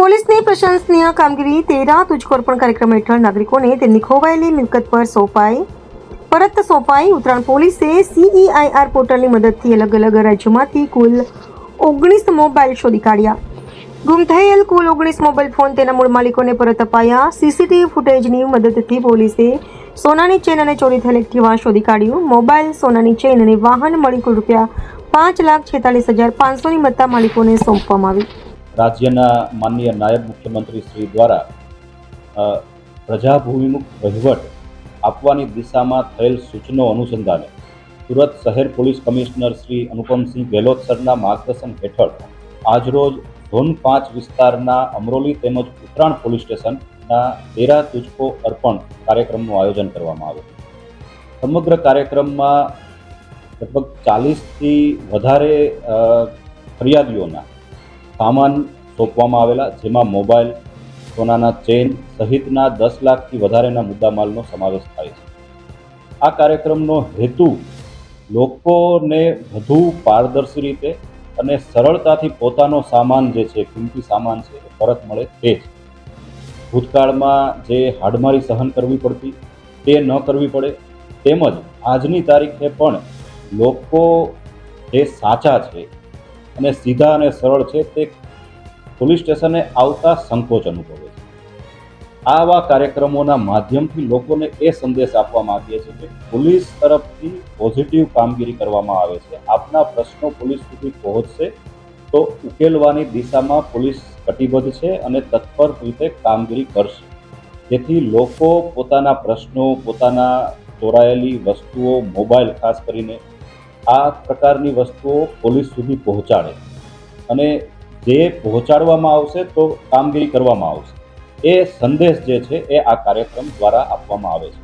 પોલીસની પ્રશંસનીય કામગીરી તેરા તુझको અર્પણ કાર્યક્રમ હેઠળ નાગરિકોને તેમની ખોવાયેલી મિલકત પર પરત સોંપાઈ. ઉત્તરાયણ પોલીસે CEIR પોર્ટલની મદદથી અલગ અલગ રાજ્યોમાંથી કુલ 19 મોબાઈલ શોધી કાઢ્યા. ગુમ થયેલ કુલ 19 મોબાઈલ ફોન તેના મૂળ માલિકોને પરત અપાયા. CCTV ફૂટેજની મદદથી પોલીસે સોનાની ચેન અને ચોરી થયેલ એક્ટિવા શોધી કાઢ્યું. મોબાઈલ, સોનાની ચેન અને વાહન મળી કુલ રૂપિયા 5,46,500ની મત્તા માલિકોને સોંપવામાં આવી. રાજ્યના માનનીય નાયબ મુખ્યમંત્રી શ્રી દ્વારા પ્રજાભૂમિમુખ વહીવટ આપવાની દિશામાં થયેલ સૂચનો અનુસંધાને સુરત શહેર પોલીસ કમિશનર શ્રી અનુપમસિંહ ગેહલોત સરના માર્ગદર્શન હેઠળ આજરોજ ઝોન 5 વિસ્તારના અમરોલી તેમજ ઉત્તરાયણ પોલીસ સ્ટેશનના તેરા તુझको અર્પણ કાર્યક્રમનું આયોજન કરવામાં આવ્યું. સમગ્ર કાર્યક્રમમાં લગભગ 40થી વધારે ફરિયાદીઓના સામાન સોંપવામાં આવેલા, જેમાં મોબાઈલ, સોનાના ચેન સહિતના 10 લાખથી વધારેના મુદ્દામાલનો સમાવેશ થાય છે. આ કાર્યક્રમનો હેતુ લોકોને વધુ પારદર્શી રીતે અને સરળતાથી પોતાનો સામાન જે છે, કિંમતી સામાન છે, એ પરત મળે તે જ. ભૂતકાળમાં જે હાડમારી સહન કરવી પડતી તે ન કરવી પડે, તેમજ આજની તારીખે પણ લોકો જે સાચા છે અને સીધા અને સરળ છે તે પોલીસ સ્ટેશને આવતા સંકોચ અનુભવે છે. આવા કાર્યક્રમોના માધ્યમથી લોકોને એ સંદેશ આપવા માંગીએ છીએ કે પોલીસ તરફથી પોઝિટિવ કામગીરી કરવામાં આવે છે. આપના પ્રશ્નો પોલીસ સુધી પહોંચશે તો ઉકેલવાની દિશામાં પોલીસ કટિબદ્ધ છે અને તત્પર રીતે કામગીરી કરશે, જેથી લોકો પોતાના પ્રશ્નો, પોતાના ચોરાયેલી વસ્તુઓ, મોબાઈલ ખાસ કરીને આ પ્રકારની વસ્તુઓ પોલીસ સુધી પહોંચાડે અને જે પહોંચાડવામાં આવશે તો કામગીરી કરવામાં આવશે. એ સંદેશ જે છે એ આ કાર્યક્રમ દ્વારા આપવામાં આવે છે.